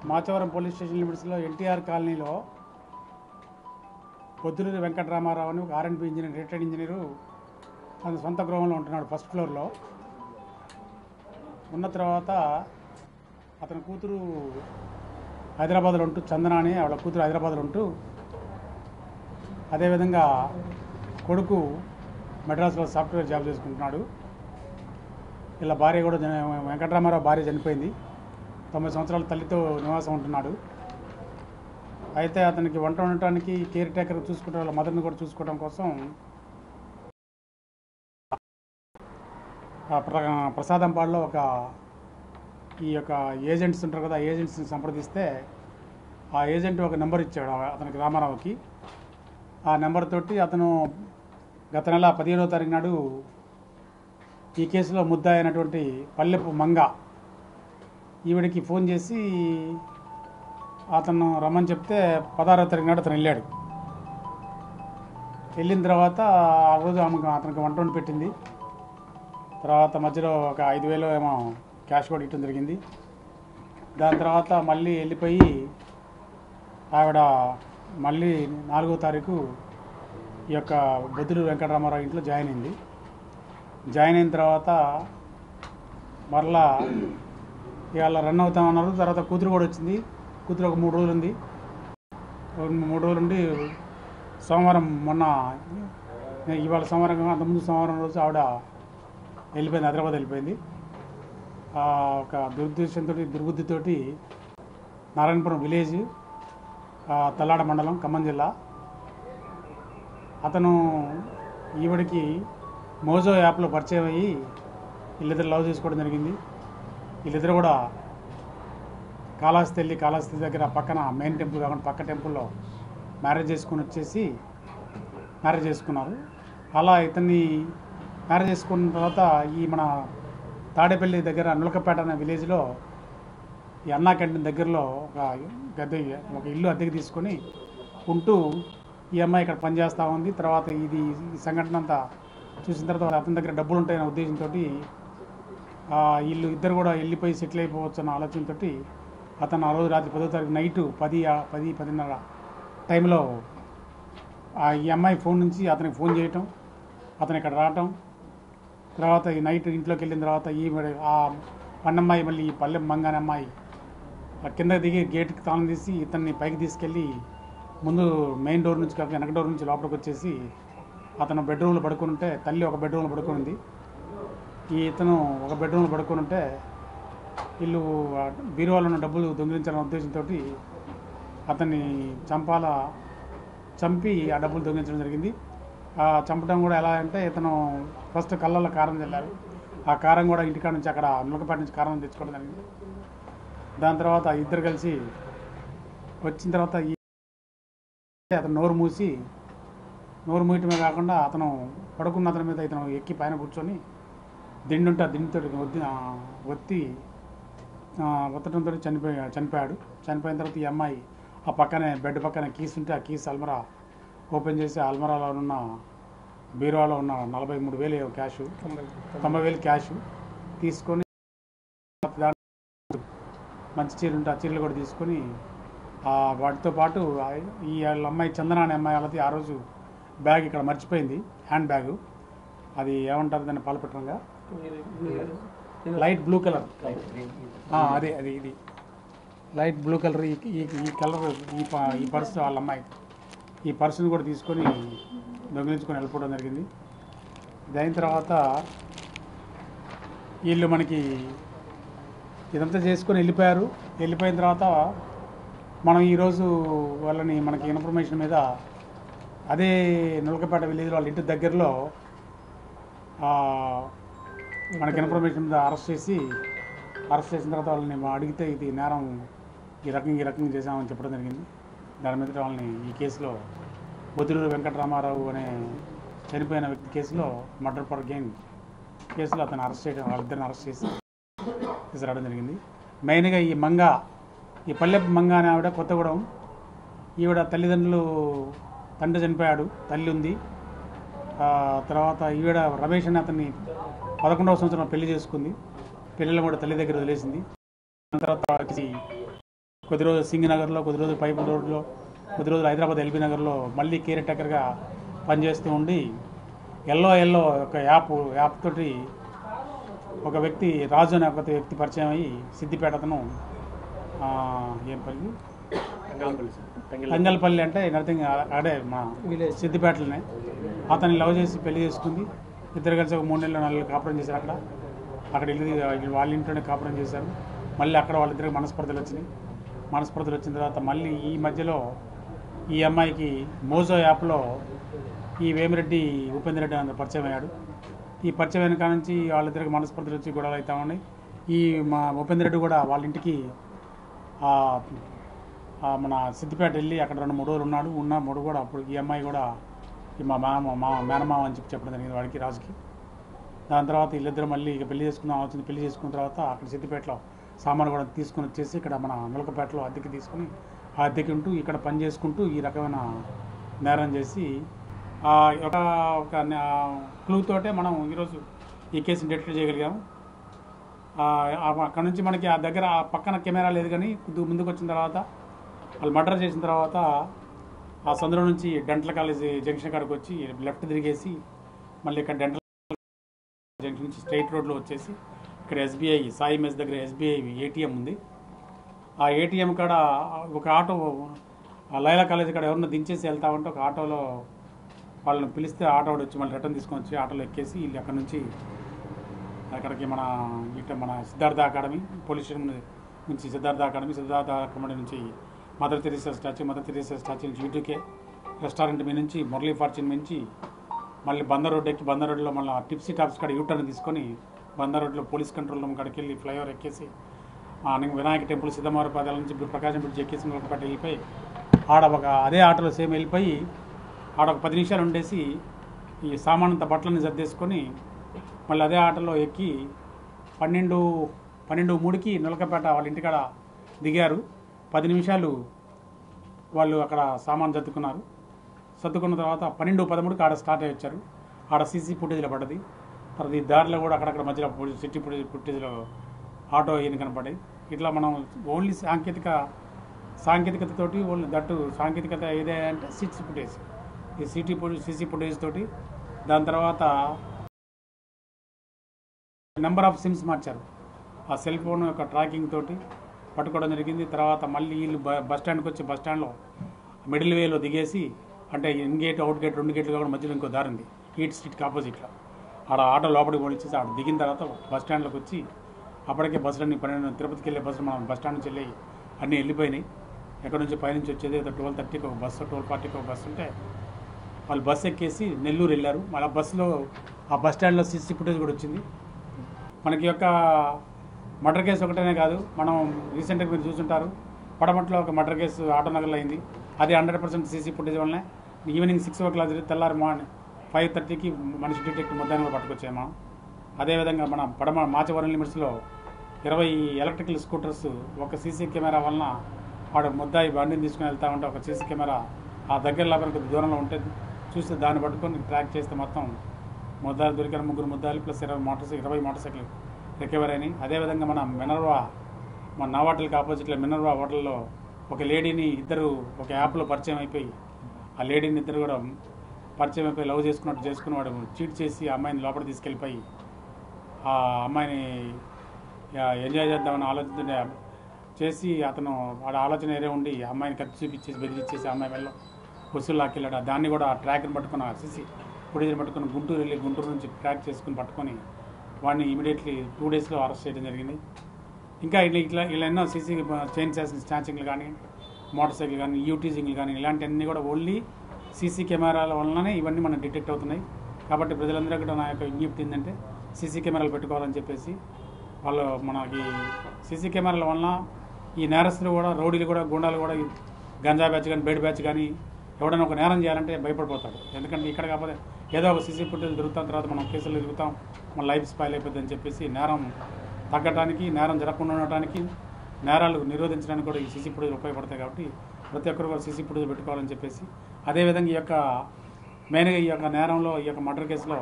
Machavaram police station లిమిట్స్లో ఎన్టీఆర్ కాలనీలో పొద్దులూరి వెంకటరామారావు అని ఒక ఆర్ఎండ్బి ఇంజనీర్, రిటైర్డ్ ఇంజనీరు తన సొంత గృహంలో ఉంటున్నాడు ఫస్ట్ ఫ్లోర్లో. ఉన్న తర్వాత అతని కూతురు హైదరాబాద్లో ఉంటూ, చందన అని ఆవిడ కూతురు హైదరాబాద్లో ఉంటూ, అదేవిధంగా కొడుకు మెడ్రాస్లో సాఫ్ట్వేర్ జాబ్ చేసుకుంటున్నాడు. ఇలా భార్య కూడా వెంకటరామారావు భార్య చనిపోయింది. 90 సంవత్సరాల తల్లితో నివాసం ఉంటున్నాడు. అయితే అతనికి వంట ఉండటానికి కేర్ టేకర్ చూసుకుంటే వాళ్ళ మదర్ని కూడా చూసుకోవడం కోసం ప్రసాదంపాడులో ఈ యొక్క ఏజెంట్స్ ఉంటారు కదా, ఆ ఏజెంట్స్ని సంప్రదిస్తే ఆ ఏజెంట్ ఒక నెంబర్ ఇచ్చాడు అతనికి, రామారావుకి. ఆ నెంబర్ తోటి అతను గత నెల 15వ తారీఖు నాడు ఈ కేసులో ముద్దాయి అయినటువంటి పల్లెపు మంగ ఈవిడికి ఫోన్ చేసి అతను రమ్మని చెప్తే 16వ తారీఖు నాడు అతను వెళ్ళాడు. వెళ్ళిన తర్వాత ఆ రోజు అతనికి వంట వండి పెట్టింది. తర్వాత మధ్యలో ఒక 5,000 ఏమో క్యాష్ కూడా ఇవ్వడం జరిగింది. దాని తర్వాత మళ్ళీ వెళ్ళిపోయి ఆవిడ మళ్ళీ 4వ తారీఖు ఈ యొక్క పొద్దులూరి వెంకటరామారావు ఇంట్లో జాయిన్ అయింది. జాయిన్ అయిన తర్వాత మరలా ఇవాళ రన్ అవుతామన్నారు. తర్వాత కూతురు కూడా వచ్చింది. కూతురు ఒక 3 రోజులు ఉంది. 3 రోజులు ఉండి సోమవారం, ఇవాళ సోమవారం, అంతకుముందు సోమవారం రోజు ఆవిడ వెళ్ళిపోయింది, హైదరాబాద్ వెళ్ళిపోయింది. ఒక దురుద్దేశంతో, దుర్బుద్ధితోటి నారాయణపురం విలేజ్, తల్లాడ మండలం, ఖమ్మం జిల్లా, అతను ఈవిడికి మోజో యాప్లో పరిచయం అయ్యి వీళ్ళిద్దరు లవ్ చేసుకోవడం జరిగింది. వీళ్ళిద్దరు కూడా కాళహస్తి దగ్గర పక్కన మెయిన్ టెంపుల్ కాకుండా పక్క టెంపుల్లో మ్యారేజ్ చేసుకున్నారు. అలా ఇతన్ని మ్యారేజ్ చేసుకున్న తర్వాత ఈ మన తాడేపల్లి దగ్గర నులకపేట అనే విలేజ్లో ఈ అన్నా క్యాంటీన్ దగ్గరలో ఒక ఇల్లు అద్దెకి తీసుకొని ఉంటూ ఈ అమ్మాయి ఇక్కడ పనిచేస్తూ ఉంది. తర్వాత ఈ సంఘటన అంతా చూసిన తర్వాత అతని దగ్గర డబ్బులు ఉంటాయనే ఉద్దేశంతో వీళ్ళు ఇద్దరు కూడా వెళ్ళిపోయి సెటిల్ అయిపోవచ్చు అన్న ఆలోచనతో అతను ఆ రోజు రాత్రి 10వ తారీఖు నైటు 10:30 టైంలో ఈ అమ్మాయి ఫోన్ నుంచి అతనికి ఫోన్ చేయటం, అతను ఇక్కడ రావటం, తర్వాత ఈ నైట్ ఇంట్లోకి వెళ్ళిన తర్వాత ఆ పన్నమ్మాయి మళ్ళీ ఈ పల్లె మంగానే అమ్మాయి కింద దిగి గేట్కి తాళం తీసి ఇతన్ని పైకి తీసుకెళ్ళి ముందు మెయిన్ డోర్ నుంచి కాక వెనక డోర్ నుంచి లోపలికి వచ్చేసి అతను బెడ్రూమ్లో పడుకుని ఉంటే, తల్లి ఒక బెడ్రూమ్లో పడుకుని ఉంది, ఇతను ఒక బెడ్రూమ్లో పడుకుని ఉంటే వీళ్ళు బీరువాలో ఉన్న డబ్బులు దొంగిలించాలనే ఉద్దేశంతో అతన్ని చంపి ఆ డబ్బులు దొంగిలించడం జరిగింది. చంపడం కూడా ఎలా అంటే ఇతను ఫస్ట్ కళ్ళల్లో కారం చల్లారు. ఆ కారం కూడా ఇంటికాడ నుంచి అక్కడ నులకపేట నుంచి కారం తెచ్చుకోవడం జరిగింది. దాని తర్వాత ఇద్దరు కలిసి వచ్చిన తర్వాత అతను నోరు మూయటమే కాకుండా అతను పడుకున్న అతని మీద ఇతను ఎక్కి పైన కూర్చొని దిండు ఉంటే ఆ దిండుతో ఒత్తడంతో చనిపోయాడు. చనిపోయిన తర్వాత ఈ అమ్మాయి ఆ పక్కనే బెడ్ పక్కనే కీస్ ఉంటే ఆ కీస్ అల్మరా ఓపెన్ చేసి అల్మరాలో ఉన్న బీరువాలో ఉన్న 43,000 క్యాష్, 90,000 క్యాష్ తీసుకొని మంచి చీరలు ఉంటే ఆ చీరలు కూడా తీసుకొని వాటితో పాటు ఈ అమ్మాయి చందన అనే అమ్మాయి వాళ్ళది ఆ రోజు బ్యాగ్ ఇక్కడ మర్చిపోయింది, హ్యాండ్ బ్యాగు. అది ఏమంటారు దాన్ని, పాలపట్రంగా లైట్ బ్లూ కలర్, అది ఇది లైట్ బ్లూ కలర్, ఈ కలర్ ఈ పర్సు వాళ్ళ అమ్మాయి, ఈ పర్సును కూడా తీసుకొని దొంగిలించుకొని వెళ్ళిపోవడం జరిగింది. దాని తర్వాత వీళ్ళు మనకి ఇదంతా చేసుకొని వెళ్ళిపోయిన తర్వాత మనం ఈరోజు మనకి ఇన్ఫర్మేషన్ మీద అదే నులకపేట విలేజ్ వాళ్ళ ఇంటి దగ్గరలో మనకి ఇన్ఫర్మేషన్ మీద అరెస్ట్ చేసిన తర్వాత వాళ్ళని అడిగితే ఇది నేరం ఈ రకంగా చేశామని చెప్పడం జరిగింది. దాని మీద వాళ్ళని ఈ కేసులో పొద్దులూరి వెంకటరామారావు అనే చనిపోయిన వ్యక్తి కేసులో మర్డర్ ఫర్ గెయిన్ కేసులో అతను వాళ్ళిద్దరిని అరెస్ట్ చేసి తీసుకురావడం జరిగింది. మెయిన్గా ఈ పల్లెపు మంగ అనే ఆవిడ కొత్తగూడెం, ఈవిడ తండ్రి చనిపోయాడు, తల్లి ఉంది. తర్వాత ఈవిడ రమేష్ అని అతన్ని 11వ సంవత్సరం పెళ్లి చేసుకుంది. పెళ్ళిలో కూడా తల్లి దగ్గర వదిలేసింది. తర్వాత కొద్ది రోజు సింగనగర్లో, కొద్ది రోజు పైపు రోడ్లో, కొద్ది రోజులు హైదరాబాద్ ఎల్బీ నగర్లో మళ్ళీ కేర్ టేకర్గా పనిచేస్తూ ఉండి ఎల్లో ఒక యాప్ తోటి ఒక వ్యక్తి రాజు అనే ఒక వ్యక్తి పరిచయం అయ్యి సిద్దిపేట అతను ఏం పల్లి తంగల్పల్లి అంటే నథింగ్ అడే మా సిద్దిపేటలోనే అతన్ని లవ్ చేసి పెళ్లి చేసుకుంది. ఇద్దరు కలిసి ఒక 3 నెలలు 4 నెలలు కాపురం చేశారు. అక్కడ వాళ్ళ ఇంట్లోనే కాపురం చేశారు. మళ్ళీ అక్కడ వాళ్ళిద్దరికి మనస్పర్ధలు వచ్చిన తర్వాత మళ్ళీ ఈ మధ్యలో ఈ అమ్మాయికి మోజో యాప్లో ఈ వేమిరెడ్డి ఉపేంద్ర రెడ్డి అని పరిచయం అయ్యాడు. ఈ పరిచయం అయిన కాడ నుంచి వాళ్ళిద్దరికి మనస్పర్ధలు వచ్చి గొడవలు అవుతా ఉన్నాయి. ఈ మా ఉపేంద్ర రెడ్డి కూడా వాళ్ళ ఇంటికి మన సిద్దిపేట వెళ్ళి అక్కడ 2-3 రోజులు ఉన్నాడు కూడా. అప్పుడు ఈ అమ్మాయి కూడా మా మేనమామ అని చెప్పడం జరిగింది వాడికి, రాజుకి. దాని తర్వాత వీళ్ళిద్దరు మళ్ళీ ఇక పెళ్లి చేసుకున్న తర్వాత అక్కడ సిద్దిపేటలో సామాను కూడా తీసుకుని వచ్చేసి ఇక్కడ మన నులకపేటలో అద్దెకి తీసుకుని ఆ అద్దెకి ఉంటూ ఇక్కడ పని చేసుకుంటూ ఈ రకమైన నేరం చేసి ఒక క్లూ తోటే మనం ఈరోజు ఈ కేసుని డిటెక్ట్ చేయగలిగాము. అక్కడ నుంచి మనకి ఆ దగ్గర ఆ పక్కన కెమెరా లేదు, కానీ ముందుకు వచ్చిన తర్వాత వాళ్ళు మర్డర్ చేసిన తర్వాత ఆ సందులో నుంచి డెంటల్ కాలేజీ జంక్షన్ కాడికి వచ్చి లెఫ్ట్ తిరిగేసి మళ్ళీ ఇక్కడ డెంటల్ జంక్షన్ నుంచి స్ట్రైట్ రోడ్లో వచ్చేసి ఇక్కడ ఎస్బీఐ సాయి మెస్ దగ్గర ఎస్బీఐ ఏటీఎం ఉంది. ఆ ఏటీఎం కాడ ఒక ఆటో లైలా కాలేజీ కాడ ఎవరన్నా దించేసి వెళ్తా ఉంటే ఒక ఆటోలో వాళ్ళని పిలిస్తే ఆటో వచ్చి మళ్ళీ రిటర్న్ తీసుకొని వచ్చి ఆటోలో ఎక్కేసి వీళ్ళు అక్కడ నుంచి అక్కడికి మన సిద్ధార్థ అకాడమీ పోలీస్ స్టేషన్ నుంచి సిద్ధార్థ అకాడమీ నుంచి మదర్ తెరీసా స్టాచ్యూ నుంచి యూటీకే రెస్టారెంట్ మీద నుంచి మురళీ ఫార్చ్యూన్ నుంచి మళ్ళీ బందర్ రోడ్ ఎక్కి బందర్ రోడ్లో మళ్ళీ టిప్సీ టాప్స్ కాడ యూటర్న్ తీసుకొని బందర్ రోడ్లో పోలీస్ కంట్రోల్ రూమ్ కాడికి వెళ్ళి ఫ్లైఓవర్ ఎక్కేసి వినాయక టెంపుల్ సిద్ధమారు పాదాల నుంచి ఇప్పుడు ప్రకాశం బ్రిడ్జ్ ఎక్కేసి ఒకటి వెళ్ళిపోయి అదే ఆటోలో సేమ్ వెళ్ళిపోయి ఆడ ఒక 10 నిమిషాలు ఉండేసి ఈ సామానంత బట్టలని సర్దేసుకొని మళ్ళీ అదే ఆటోలో ఎక్కి 12:03కి నులకపేట వాళ్ళ ఇంటికాడ దిగారు. 10 నిమిషాలు వాళ్ళు అక్కడ సామాన్ సర్దుకున్న తర్వాత 12:13కి ఆడ స్టార్ట్ అయ్యి వచ్చారు. ఆడ సీసీ ఫుటేజ్లో పడ్డది. తర్వాత ఈ దారిలో కూడా అక్కడక్కడ మధ్యలో సిటీ ఫుటేజ్లో ఆటో ఈయన కనపడ్డాయి. ఇట్లా మనం ఓన్లీ సాంకేతికతతోటి ఓన్లీ దట్టు సాంకేతికత ఏదే అంటే సీసీ ఫుటేజ్ తోటి దాని తర్వాత నెంబర్ ఆఫ్ సిమ్స్ మార్చారు. ఆ సెల్ ఫోన్ యొక్క ట్రాకింగ్ తోటి పట్టుకోవడం జరిగింది. తర్వాత మళ్ళీ వీళ్ళు బస్ స్టాండ్కి వచ్చి బస్ స్టాండ్లో మిడిల్ వేలో దిగేసి అంటే ఇన్ గేట్ అవుట్ గేట్ 2 గేట్లు కూడా మధ్యలో ఇంకో దారి ఉంది ఈట్ స్ట్రీట్కి ఆపోజిట్లో. ఆడ ఆటో లోపలికి పోనిచ్చేసి ఆడ దిగిన తర్వాత బస్ స్టాండ్లోకి వచ్చి అప్పటికే బస్సులన్నీ తిరుపతికి వెళ్ళే బస్సులు మనం బస్ స్టాండ్ నుంచి వెళ్ళి అన్నీ వెళ్ళిపోయినాయి. ఎక్కడి నుంచి పైనుంచి వచ్చేది 12:30కి ఒక బస్సు 12:40కి ఒక బస్సు ఉంటే వాళ్ళు బస్సు ఎక్కేసి నెల్లూరు వెళ్ళారు. మళ్ళీ బస్సులో ఆ బస్ స్టాండ్లో సీసీ ఫుటేజ్ కూడా వచ్చింది. మనకి యొక్క మర్డర్ కేసు ఒకటేనే కాదు, మనం రీసెంట్గా మీరు చూసుంటారు పడమట్లో ఒక మర్డర్ కేసు ఆటోనగర్లో అయింది. అది 100% సీసీ ఫుటేజ్ వల్లనే ఈవినింగ్ 6 o'clock తెల్లారి మార్నింగ్ 5:30కి మనిషి డిటెక్టివ్ మధ్యాహ్నం పట్టుకొచ్చాము మనం. అదేవిధంగా మన మాచవరం లిమిట్స్లో 20 ఎలక్ట్రికల్ స్కూటర్స్ ఒక సీసీ కెమెరా వలన వాడు ముద్దాయి బండిని తీసుకుని వెళ్తా ఉంటే ఒక సీసీ కెమెరా ఆ దగ్గర లాగా కొద్ది దూరంలో ఉంటే చూస్తే దాన్ని పట్టుకొని ట్రాక్ చేస్తే మొత్తం ముద్దాయిలు దొరికిన 3 ముద్దాయిలు ప్లస్ 20 మోటార్ సైకిల్ రికవర్ అయినాయి. అదేవిధంగా మన నావాటల్కి ఆపోజిట్లో మినర్వా హోటల్లో ఒక లేడీని ఇద్దరు ఒక యాప్లో పరిచయం అయిపోయి ఆ లేడీని ఇద్దరు కూడా పరిచయం అయిపోయి లవ్ చేసుకుని వాడు చీట్ చేసి ఆ అమ్మాయిని లోపల తీసుకెళ్ళిపోయి ఆ అమ్మాయిని ఎంజాయ్ చేద్దామని ఆలోచన చేసి అతను వాడు ఆలోచన ఏరే ఉండి ఆ అమ్మాయిని కత్తి చూపించేసి బెదిరించేసి ఆ అమ్మాయి వెళ్ళి వసూలు లాక్కెళ్ళాడు. దాన్ని కూడా ఆ ట్రాక్ని పట్టుకుని సీసీ ఫుటేజ్ని పట్టుకుని గుంటూరు నుంచి ట్రాక్ చేసుకుని పట్టుకొని వాడిని ఇమీడియట్లీ 2 daysలో అరెస్ట్ చేయడం జరిగింది. ఇంకా ఇలా ఎన్నో సీసీ చైన్ స్నాచింగ్లు కానీ మోటార్ సైకిల్ కానీ యూటీజింగ్లు కానీ ఇలాంటివన్నీ కూడా ఓన్లీ సీసీ కెమెరాల వలననే ఇవన్నీ మనం డిటెక్ట్ అవుతున్నాయి. కాబట్టి ప్రజలందరూ కూడా నా యొక్క విజ్ఞప్తి ఏంటంటే సీసీ కెమెరాలు పెట్టుకోవాలని చెప్పేసి వాళ్ళు మనకి సీసీ కెమెరాల వలన ఈ నేరస్తులు కూడా రౌడీలు కూడా గుండాలు కూడా గంజా బ్యాచ్ కానీ బేడ్ బ్యాచ్ కానీ ఎవడైనా ఒక నేరం చేయాలంటే భయపడిపోతాడు. ఎందుకంటే ఇక్కడ కాకపోతే ఏదో ఒక సీసీ ఫుటేజ్ దొరుకుతాం తర్వాత మనం కేసులు తిరుగుతాం మన లైఫ్ స్పాయిల్ అయిపోద్ది అని చెప్పేసి నేరం తగ్గడానికి నేరం జరగకుండా ఉండటానికి నేరాలు నిరోధించడానికి కూడా ఈ సీసీ ఫుటేజ్ ఉపయోగపడతాయి. కాబట్టి ప్రతి ఒక్కరు కూడా సీసీ ఫుటేజ్ పెట్టుకోవాలని చెప్పేసి అదేవిధంగా ఈ యొక్క మెయిన్గా ఈ యొక్క నేరంలో ఈ యొక్క మర్డర్ కేసులో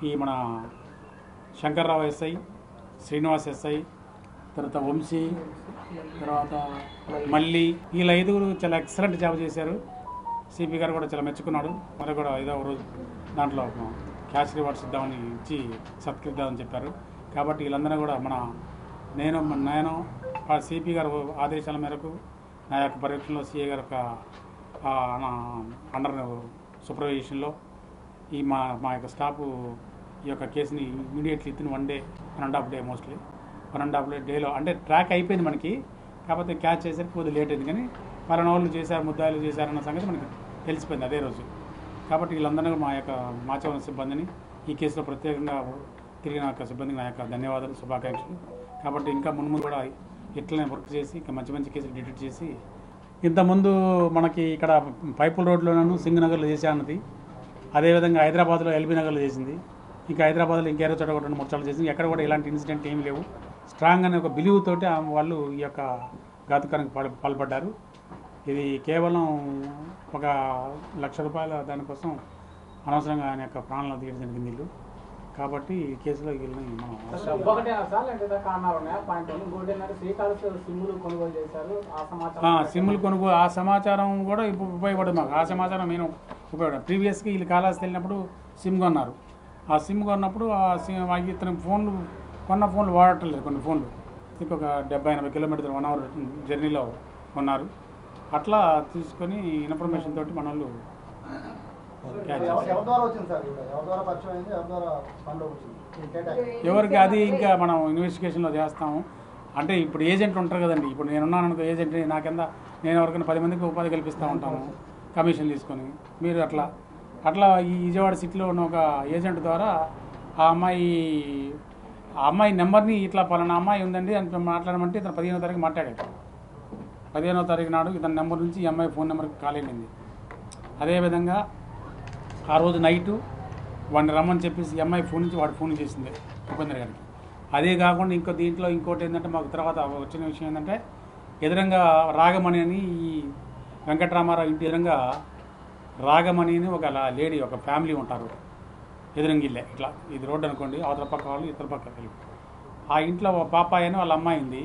ఈ మన శంకర్రావు ఎస్ఐ, శ్రీనివాస్ ఎస్ఐ, తర్వాత వంశీ, తర్వాత మళ్ళీ వీళ్ళ 5 చాలా ఎక్సలెంట్ జాబ్ చేశారు. సిపి గారు కూడా చాలా మెచ్చుకున్నాడు. మరి కూడా 5వ రోజు దాంట్లో క్యాష్ రివార్డ్స్ ఇద్దామని ఇచ్చి సత్కరిద్దామని చెప్పారు. కాబట్టి వీళ్ళందరూ కూడా నేను సిపి గారు ఆదేశాల మేరకు నా యొక్క పర్యవేక్షణలో సిఏ గారి యొక్క అండర్ సూపర్వైజేషన్లో మా యొక్క స్టాఫ్ ఈ యొక్క కేసుని immediately in 1 day 1.5 day mostly 1.5 డేలో అంటే ట్రాక్ అయిపోయింది మనకి. కాకపోతే క్యాచ్ చేసేసరికి కొద్దిగా లేట్ అయింది, కానీ పలానా వాళ్ళు చేశారు, ముద్దాయిలు చేశారన్న సంగతి మనకి తెలిసిపోయింది అదే రోజు. కాబట్టి వీళ్ళందరూ మా యొక్క మాచవరం సిబ్బందిని ఈ కేసులో ప్రత్యేకంగా తిరిగిన యొక్క సిబ్బందికి నా యొక్క ధన్యవాదాలు, శుభాకాంక్షలు. కాబట్టి ఇంకా మున్ముందు కూడా ఇట్లనే వర్క్ చేసి ఇంకా మంచి కేసులు డిటెక్ట్ చేసి ఇంతకుముందు మనకి ఇక్కడ పైపుల్ రోడ్లోనూ సింగనగర్లో చేశానది, అదేవిధంగా హైదరాబాద్లో ఎల్బీ నగర్లో చేసింది, ఇంకా హైదరాబాద్లో ఇంకేదో చోట కూడా 2-3 చోట్ల చేసింది. ఎక్కడ కూడా ఇలాంటి ఇన్సిడెంట్ ఏమీ లేవు. స్ట్రాంగ్ అనే ఒక బిలీవ్ తోటి వాళ్ళు ఈ యొక్క ఘాతుకానికి పాల్పడ్డారు. ఇది కేవలం ₹1,00,000 దానికోసం అనవసరంగా ఆయన యొక్క ప్రాణాలు తీయడం జరిగింది వీళ్ళు. కాబట్టి ఈ కేసులో వీళ్ళని సిమ్ములు కొనుగోలు ఆ సమాచారం కూడా ఇప్పుడు ఉపయోగపడదు మాకు. ఆ సమాచారం నేను ఉపయోగపడ ప్రీవియస్గా వీళ్ళు కాళహస్తి వెళ్ళినప్పుడు సిమ్ కొన్నారు. ఆ సిమ్ కొన్నప్పుడు ఇతను కొన్న ఫోన్లు వాడటం లేదు. కొన్ని ఫోన్లు ఇంకొక 70-80 కిలోమీటర్లు 1 hour జర్నీలో కొన్నారు. అట్లా తీసుకొని ఇన్ఫర్మేషన్ తోటి మన వాళ్ళు ఎవరికి అది ఇంకా మనం ఇన్వెస్టిగేషన్లో చేస్తాము. అంటే ఇప్పుడు ఏజెంట్లు ఉంటారు కదండి. ఇప్పుడు నేనున్నాను అనుకో ఏజెంట్, నా కింద నేను ఎవరికైనా 10 మందికి ఉపాధి కల్పిస్తూ ఉంటాను కమిషన్ తీసుకొని. మీరు అట్లా ఈ విజయవాడ సిటీలో ఉన్న ఒక ఏజెంట్ ద్వారా ఆ అమ్మాయి నెంబర్ని ఇట్లా పలానా అమ్మాయి ఉందండి అని మాట్లాడమంటే ఇతను 15వ తారీఖు మాట్లాడాడు. 15వ తారీఖు నాడు ఇతని నెంబర్ నుంచి ఈ అమ్మాయి ఫోన్ నెంబర్కి కాల్ అయింది. అదేవిధంగా ఆ రోజు నైటు వాడిని రమ్మని చెప్పేసి ఈ అమ్మాయి ఫోన్ నుంచి వాడు ఫోన్ చేసింది ఉపేంద్ర గారికి. అదే కాకుండా ఇంకోటి ఏంటంటే మాకు తర్వాత వచ్చిన విషయం ఏంటంటే ఎదురంగా రాగమణి అని ఈ వెంకటరామారావు ఇంటి ఎదురంగా రాగమణి అని ఒక లేడీ ఒక ఫ్యామిలీ ఉంటారు. ఎదురంగిల్లే ఇట్లా ఇది రోడ్డు అనుకోండి, అవతల పక్క వాళ్ళు ఇతర పక్క కలిపి ఆ ఇంట్లో పాపాయి అని వాళ్ళ అమ్మాయి ఉంది.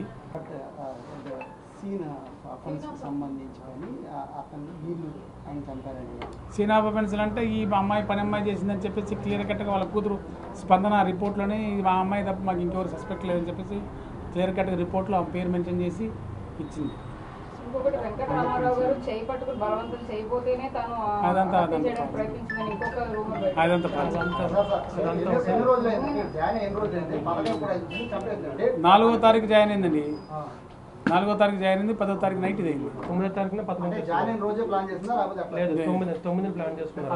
సీనా పెన్సిల్ అంటే ఈ అమ్మాయి పని అమ్మాయి చేసిందని చెప్పేసి క్లియర్ కట్గా వాళ్ళ కూతురు స్పందన రిపోర్ట్లోనే ఆ అమ్మాయి తప్ప మాకు ఇంకెవరు సస్పెక్ట్ లేదని చెప్పేసి క్లియర్ కట్గా రిపోర్ట్లో ఆ పేరు మెన్షన్ చేసి ఇచ్చింది. అదంతా 4వ తారీఖు జాయిన్ అయిందండి. 4వ తారీఖు జాయిన్ అయింది, 10వ తారీఖు నైట్ ఇది అయింది. 9వ తారీఖున 11 లేదు 9 ప్లాన్ చేసుకున్నారు.